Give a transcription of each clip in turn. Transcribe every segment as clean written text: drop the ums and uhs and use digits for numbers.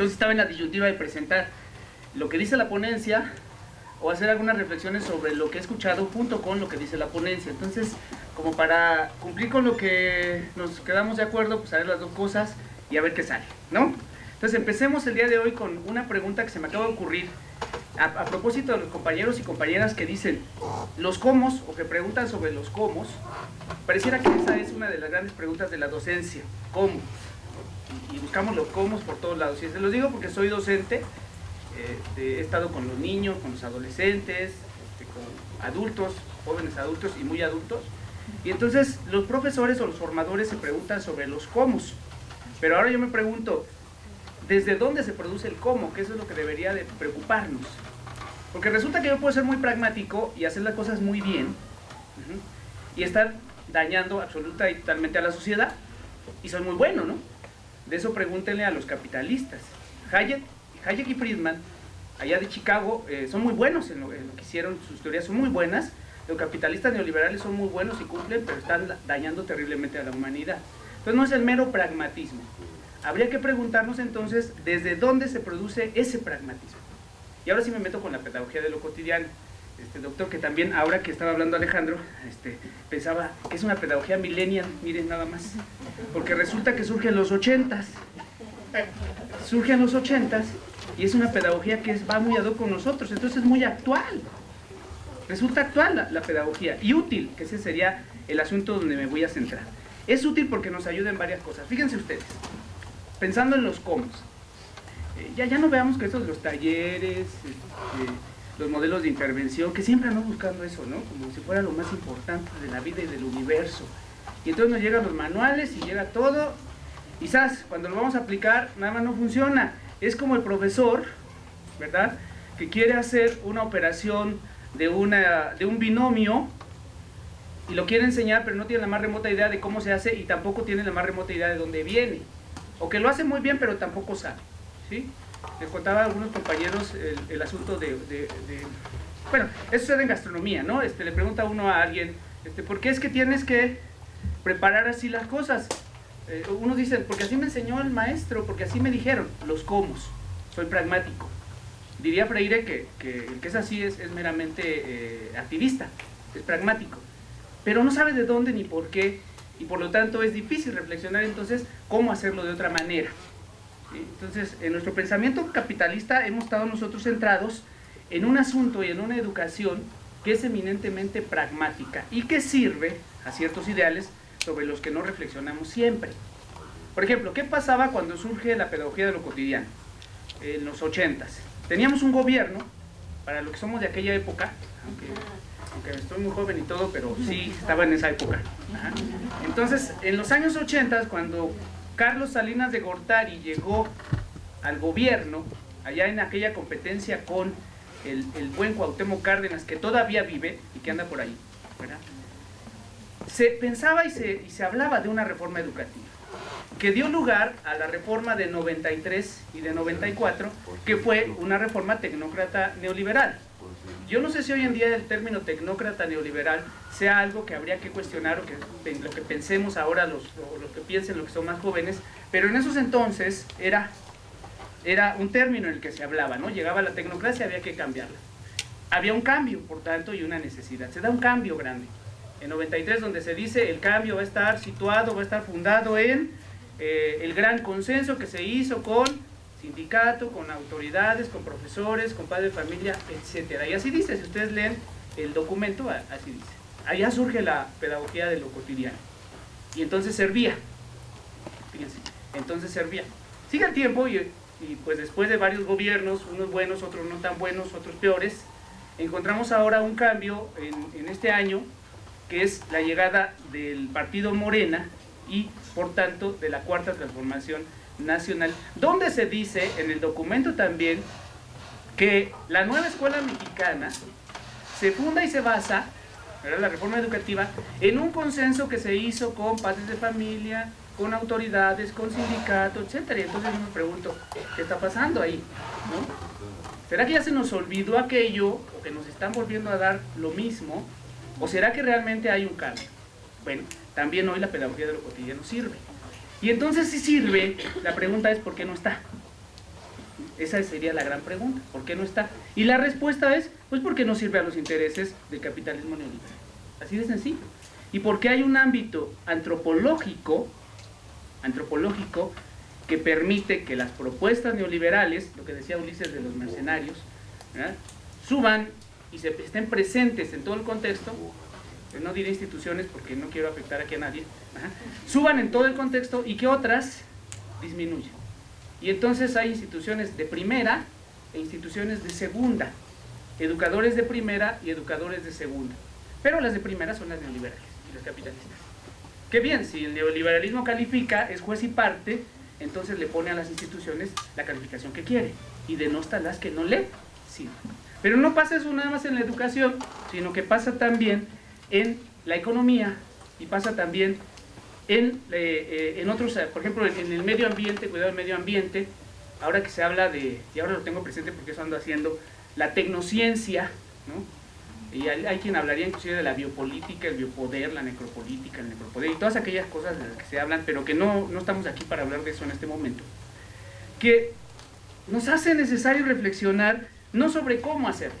Entonces estaba en la disyuntiva de presentar lo que dice la ponencia o hacer algunas reflexiones sobre lo que he escuchado junto con lo que dice la ponencia. Entonces, como para cumplir con lo que nos quedamos de acuerdo, pues a ver las dos cosas y a ver qué sale, ¿no? Entonces empecemos el día de hoy con una pregunta que se me acaba de ocurrir a propósito de los compañeros y compañeras que dicen los cómo o que preguntan sobre los cómo. Pareciera que esa es una de las grandes preguntas de la docencia, cómo, y buscamos los cómo por todos lados. Y se los digo porque soy docente, he estado con los niños, con los adolescentes, con adultos, jóvenes adultos y muy adultos, y entonces los profesores o los formadores se preguntan sobre los cómo, pero ahora yo me pregunto, ¿desde dónde se produce el cómo? Que eso es lo que debería de preocuparnos, porque resulta que yo puedo ser muy pragmático y hacer las cosas muy bien, y estar dañando absoluta y totalmente a la sociedad, y soy muy bueno, ¿no? De eso pregúntenle a los capitalistas. Hayek y Friedman, allá de Chicago, son muy buenos en lo que hicieron, sus teorías son muy buenas. Los capitalistas neoliberales son muy buenos y cumplen, pero están dañando terriblemente a la humanidad. Entonces no es el mero pragmatismo. Habría que preguntarnos entonces desde dónde se produce ese pragmatismo. Y ahora sí me meto con la pedagogía de lo cotidiano. Doctor, que también ahora que estaba hablando Alejandro, pensaba que es una pedagogía millennial, miren nada más, porque resulta que surge en los 80s, y es una pedagogía que va muy ad hoc con nosotros, entonces es muy actual, resulta actual la pedagogía, y útil, que ese sería el asunto donde me voy a centrar. Es útil porque nos ayuda en varias cosas. Fíjense ustedes, pensando en los cómo, ya no veamos que estos los talleres, los modelos de intervención, que siempre andamos buscando eso, ¿no? Como si fuera lo más importante de la vida y del universo. Y entonces nos llegan los manuales y llega todo, y ¡zas! Cuando lo vamos a aplicar, nada más no funciona. Es como el profesor, ¿verdad?, que quiere hacer una operación de un binomio, y lo quiere enseñar, pero no tiene la más remota idea de cómo se hace, y tampoco tiene la más remota idea de dónde viene. O que lo hace muy bien, pero tampoco sabe, ¿sí? Les contaba a algunos compañeros el asunto bueno, eso sucede en gastronomía, ¿no? Le pregunta uno a alguien, ¿por qué es que tienes que preparar así las cosas? Unos dicen, porque así me enseñó el maestro, porque así me dijeron. Los cómo, soy pragmático. Diría Freire que el que es así es meramente activista, es pragmático, pero no sabe de dónde ni por qué, y por lo tanto es difícil reflexionar entonces cómo hacerlo de otra manera. Entonces, en nuestro pensamiento capitalista hemos estado nosotros centrados en un asunto y en una educación que es eminentemente pragmática y que sirve a ciertos ideales sobre los que no reflexionamos siempre. Por ejemplo, ¿qué pasaba cuando surge la pedagogía de lo cotidiano? En los 80s. Teníamos un gobierno, para los que somos de aquella época, aunque estoy muy joven y todo, pero sí estaba en esa época. Entonces, en los años 80, cuando Carlos Salinas de Gortari llegó al gobierno, allá en aquella competencia con el buen Cuauhtémoc Cárdenas, que todavía vive y que anda por ahí, ¿verdad? Se pensaba y se hablaba de una reforma educativa, que dio lugar a la reforma de 93 y de 94, que fue una reforma tecnócrata neoliberal. Yo no sé si hoy en día el término tecnócrata neoliberal sea algo que habría que cuestionar, o que lo que pensemos ahora los que piensen, los que son más jóvenes, pero en esos entonces era un término en el que se hablaba, ¿no? Llegaba la tecnocracia, había que cambiarla. Había un cambio, por tanto, y una necesidad. Se da un cambio grande. En 93, donde se dice el cambio va a estar situado, va a estar fundado en el gran consenso que se hizo con sindicato, con autoridades, con profesores, con padres de familia, etcétera. Y así dice, si ustedes leen el documento, así dice. Allá surge la pedagogía de lo cotidiano. Y entonces servía. Fíjense, entonces servía. Sigue el tiempo y pues después de varios gobiernos, unos buenos, otros no tan buenos, otros peores, encontramos ahora un cambio en este año, que es la llegada del partido Morena y, por tanto, de la Cuarta Transformación Nacional, donde se dice en el documento también que la nueva escuela mexicana se funda y se basa, ¿verdad?, la reforma educativa, en un consenso que se hizo con padres de familia, con autoridades, con sindicatos, etcétera. Y entonces yo me pregunto, ¿qué está pasando ahí? ¿No? ¿Será que ya se nos olvidó aquello, o que nos están volviendo a dar lo mismo? ¿O será que realmente hay un cambio? Bueno, también hoy la pedagogía de lo cotidiano sirve. Y entonces, si sirve, la pregunta es ¿por qué no está? Esa sería la gran pregunta, ¿por qué no está? Y la respuesta es, pues porque no sirve a los intereses del capitalismo neoliberal. Así de sencillo. Y porque hay un ámbito antropológico que permite que las propuestas neoliberales, lo que decía Ulises de los mercenarios, ¿verdad?, suban y estén presentes en todo el contexto, no diré instituciones porque no quiero afectar aquí a nadie, suban en todo el contexto y que otras disminuyan. Y entonces hay instituciones de primera e instituciones de segunda, educadores de primera y educadores de segunda. Pero las de primera son las neoliberales y las capitalistas. Qué bien, si el neoliberalismo califica, es juez y parte, entonces le pone a las instituciones la calificación que quiere y denosta las que no le sirven. Pero no pasa eso nada más en la educación, sino que pasa también en la economía y pasa también en otros, por ejemplo, en el medio ambiente, cuidado del medio ambiente. Ahora que se habla de, y ahora lo tengo presente porque eso ando haciendo, la tecnociencia, ¿no? Y hay quien hablaría inclusive de la biopolítica, el biopoder, la necropolítica, el necropoder y todas aquellas cosas de las que se hablan, pero que no estamos aquí para hablar de eso en este momento, que nos hace necesario reflexionar no sobre cómo hacerlo,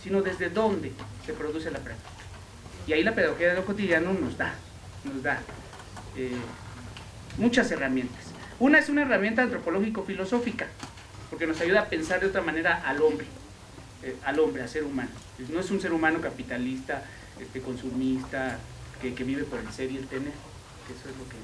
sino desde dónde se produce la práctica. Y ahí la pedagogía de lo cotidiano nos da muchas herramientas. Una es una herramienta antropológico-filosófica, porque nos ayuda a pensar de otra manera al hombre, al ser humano. No es un ser humano capitalista, consumista, que vive por el ser y el tener, que eso es lo que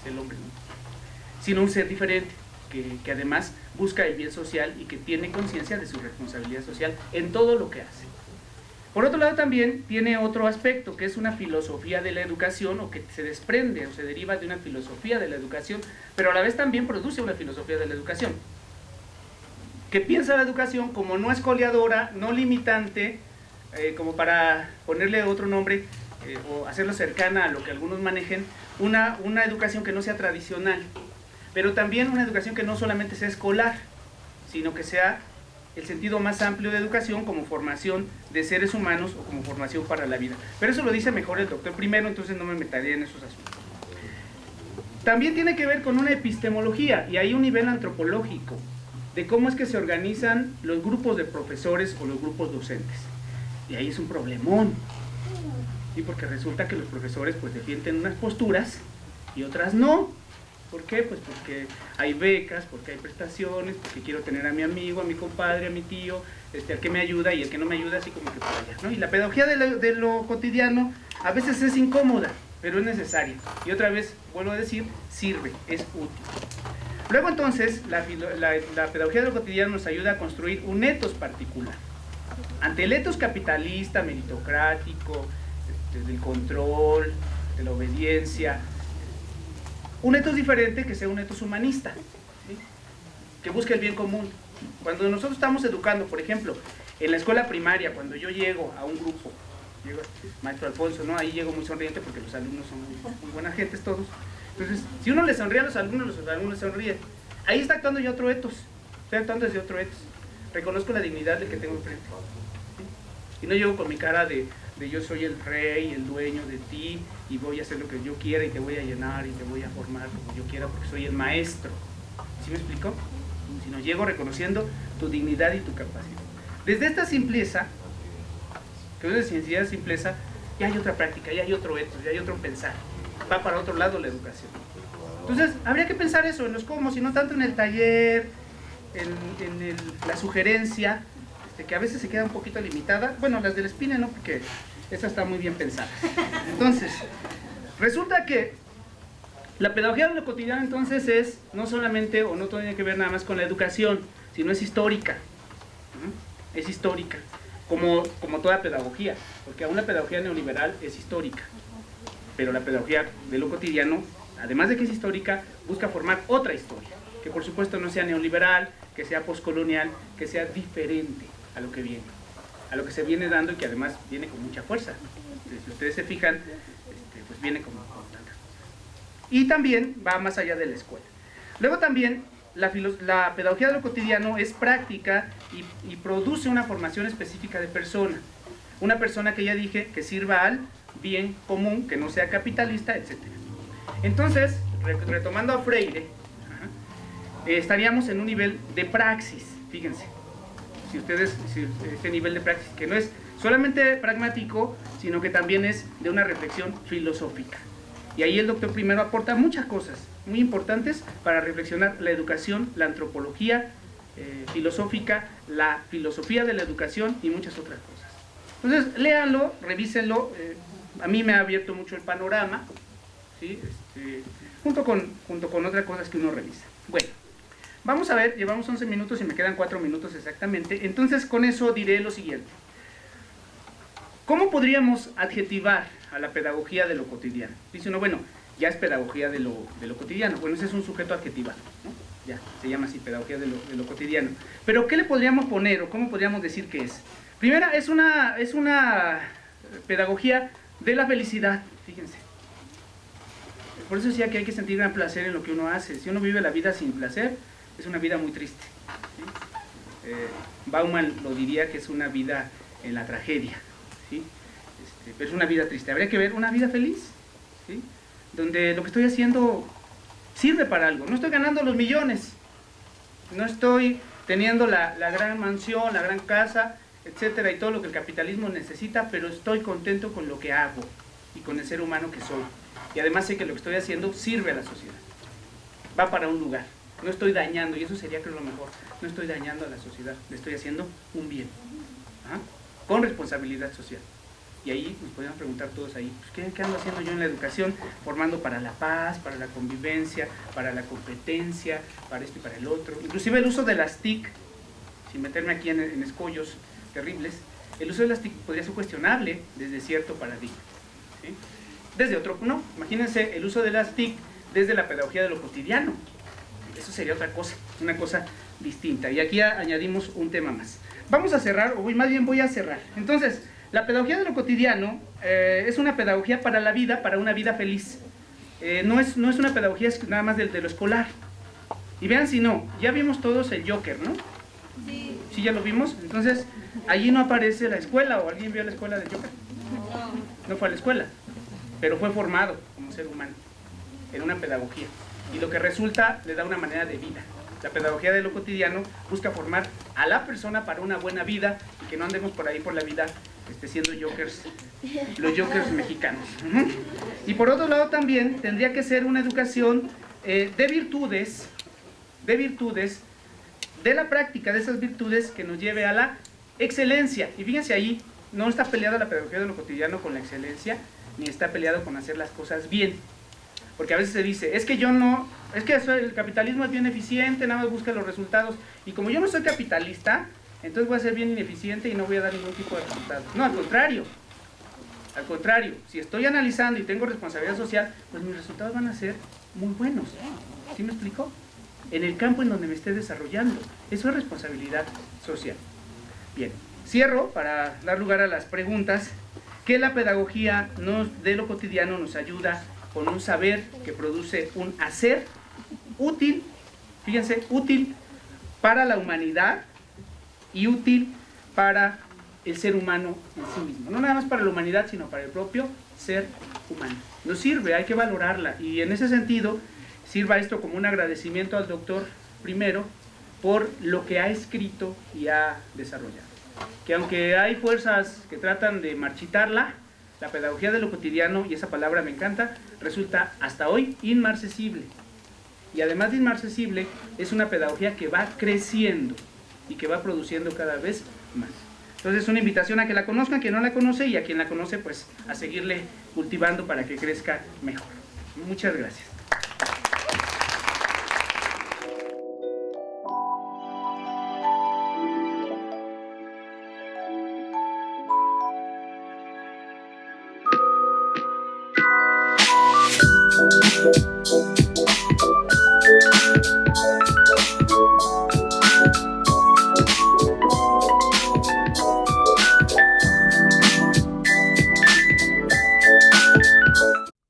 es el hombre, ¿no? Sino un ser diferente, que además busca el bien social y que tiene conciencia de su responsabilidad social en todo lo que hace. Por otro lado también tiene otro aspecto, que es una filosofía de la educación, o que se desprende o se deriva de una filosofía de la educación, pero a la vez también produce una filosofía de la educación, que piensa la educación como no escoliadora, no limitante, como para ponerle otro nombre, o hacerlo cercana a lo que algunos manejen, una educación que no sea tradicional, pero también una educación que no solamente sea escolar, sino que sea el sentido más amplio de educación como formación de seres humanos o como formación para la vida. Pero eso lo dice mejor el doctor primero, entonces no me metería en esos asuntos. También tiene que ver con una epistemología, y hay un nivel antropológico, de cómo es que se organizan los grupos de profesores o los grupos docentes. Y ahí es un problemón. Y porque resulta que los profesores pues defienden unas posturas y otras no. ¿Por qué? Pues porque hay becas, porque hay prestaciones, porque quiero tener a mi amigo, a mi compadre, a mi tío, al que me ayuda, y el que no me ayuda así como que para allá, ¿no? Y la pedagogía de lo cotidiano a veces es incómoda, pero es necesaria. Y otra vez, vuelvo a decir, sirve, es útil. Luego entonces, la pedagogía de lo cotidiano nos ayuda a construir un etos particular. Ante el etos capitalista, meritocrático, del control, de la obediencia, un etos diferente que sea un etos humanista, ¿sí?, que busque el bien común. Cuando nosotros estamos educando, por ejemplo, en la escuela primaria, cuando yo llego a un grupo, llego, maestro Alfonso, ¿no?, ahí llego muy sonriente porque los alumnos son muy buenas gentes todos. Entonces, si uno le sonríe a los alumnos le sonríen. Ahí está actuando ya otro etos, estoy actuando desde otro etos. Reconozco la dignidad del que tengo enfrente, ¿sí? Y no llego con mi cara de yo soy el rey, el dueño de ti, y voy a hacer lo que yo quiera, y te voy a llenar, y te voy a formar como yo quiera, porque soy el maestro. ¿Sí me explico? Sino llego reconociendo tu dignidad y tu capacidad. Desde esta simpleza, que es de sencillez, simpleza, ya hay otra práctica, ya hay otro etos, ya hay otro pensar. Va para otro lado la educación. Entonces, habría que pensar eso en los cómo, y no tanto en el taller, en la sugerencia, que a veces se queda un poquito limitada. Bueno, las del Spine no, porque esa está muy bien pensada. Entonces, resulta que la pedagogía de lo cotidiano entonces es no solamente, o no tiene que ver nada más con la educación, sino es histórica. Es histórica, como toda pedagogía, porque aún la pedagogía neoliberal es histórica, pero la pedagogía de lo cotidiano, además de que es histórica, busca formar otra historia, que por supuesto no sea neoliberal, que sea postcolonial, que sea diferente a lo que viene, a lo que se viene dando, y que además viene con mucha fuerza. Si ustedes se fijan, pues viene con tantas cosas. Y también va más allá de la escuela. Luego también la pedagogía de lo cotidiano es práctica y produce una formación específica de persona. Una persona que ya dije que sirva al bien común, que no sea capitalista, etc. Entonces, retomando a Freire, estaríamos en un nivel de praxis, fíjense. Si este nivel de praxis, que no es solamente pragmático, sino que también es de una reflexión filosófica. Y ahí el doctor primero aporta muchas cosas muy importantes para reflexionar la educación, la antropología filosófica, la filosofía de la educación y muchas otras cosas. Entonces, léanlo, revísenlo. A mí me ha abierto mucho el panorama, ¿sí? Junto con otras cosas que uno revisa. Bueno, vamos a ver, llevamos 11 minutos y me quedan 4 minutos exactamente. Entonces, con eso diré lo siguiente. ¿Cómo podríamos adjetivar a la pedagogía de lo cotidiano? Dice uno, bueno, ya es pedagogía de lo cotidiano. Bueno, ese es un sujeto adjetivado, ¿no? Ya, se llama así, pedagogía de lo cotidiano. Pero, ¿qué le podríamos poner o cómo podríamos decir que es? Primera, es una pedagogía de la felicidad, fíjense. Por eso decía que hay que sentir gran placer en lo que uno hace. Si uno vive la vida sin placer, es una vida muy triste, ¿sí? Bauman lo diría que es una vida en la tragedia, ¿sí? Pero es una vida triste. Habría que ver una vida feliz, ¿sí? Donde lo que estoy haciendo sirve para algo. No estoy ganando los millones, no estoy teniendo la gran mansión, la gran casa, etcétera, y todo lo que el capitalismo necesita, pero estoy contento con lo que hago y con el ser humano que soy. Y además sé que lo que estoy haciendo sirve a la sociedad, va para un lugar. No estoy dañando, y eso sería creo lo mejor, no estoy dañando a la sociedad, le estoy haciendo un bien, con responsabilidad social. Y ahí nos podemos preguntar todos ahí, pues, ¿qué ando haciendo yo en la educación? Formando para la paz, para la convivencia, para la competencia, para esto y para el otro. Inclusive el uso de las TIC, sin meterme aquí en escollos terribles, el uso de las TIC podría ser cuestionable desde cierto paradigma, ¿sí? Desde otro, no. Imagínense el uso de las TIC desde la pedagogía de lo cotidiano. Eso sería otra cosa, una cosa distinta. Y aquí añadimos un tema más. Vamos a cerrar, o más bien voy a cerrar. Entonces, la pedagogía de lo cotidiano es una pedagogía para la vida, para una vida feliz. No es una pedagogía nada más de lo escolar. Y vean si no, ya vimos todos el Joker, ¿no? Sí. ¿Sí ya lo vimos? Entonces, allí no aparece la escuela, ¿o alguien vio la escuela del Joker? No. No fue a la escuela, pero fue formado como ser humano en una pedagogía. Y lo que resulta le da una manera de vida. La pedagogía de lo cotidiano busca formar a la persona para una buena vida y que no andemos por ahí por la vida siendo jokers, los jokers mexicanos. Y por otro lado también tendría que ser una educación de virtudes, de la práctica de esas virtudes que nos lleve a la excelencia. Y fíjense ahí, no está peleada la pedagogía de lo cotidiano con la excelencia, ni está peleado con hacer las cosas bien. Porque a veces se dice, es que el capitalismo es bien eficiente, nada más busca los resultados, y como yo no soy capitalista, entonces voy a ser bien ineficiente y no voy a dar ningún tipo de resultados. No, al contrario, si estoy analizando y tengo responsabilidad social, pues mis resultados van a ser muy buenos. ¿Sí me explico? En el campo en donde me esté desarrollando. Eso es responsabilidad social. Bien, cierro para dar lugar a las preguntas. Que la pedagogía de lo cotidiano nos ayuda con un saber que produce un hacer útil, fíjense, útil para la humanidad y útil para el ser humano en sí mismo. No nada más para la humanidad, sino para el propio ser humano. Nos sirve, hay que valorarla. Y en ese sentido, sirva esto como un agradecimiento al doctor primero por lo que ha escrito y ha desarrollado. Que aunque hay fuerzas que tratan de marchitarla, la pedagogía de lo cotidiano, y esa palabra me encanta, resulta hasta hoy inmarcesible. Y además de inmarcesible, es una pedagogía que va creciendo y que va produciendo cada vez más. Entonces es una invitación a que la conozcan, quien no la conoce, y a quien la conoce, pues a seguirle cultivando para que crezca mejor. Muchas gracias.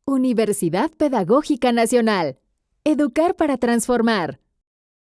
Universidad Pedagógica Nacional. Educar para transformar.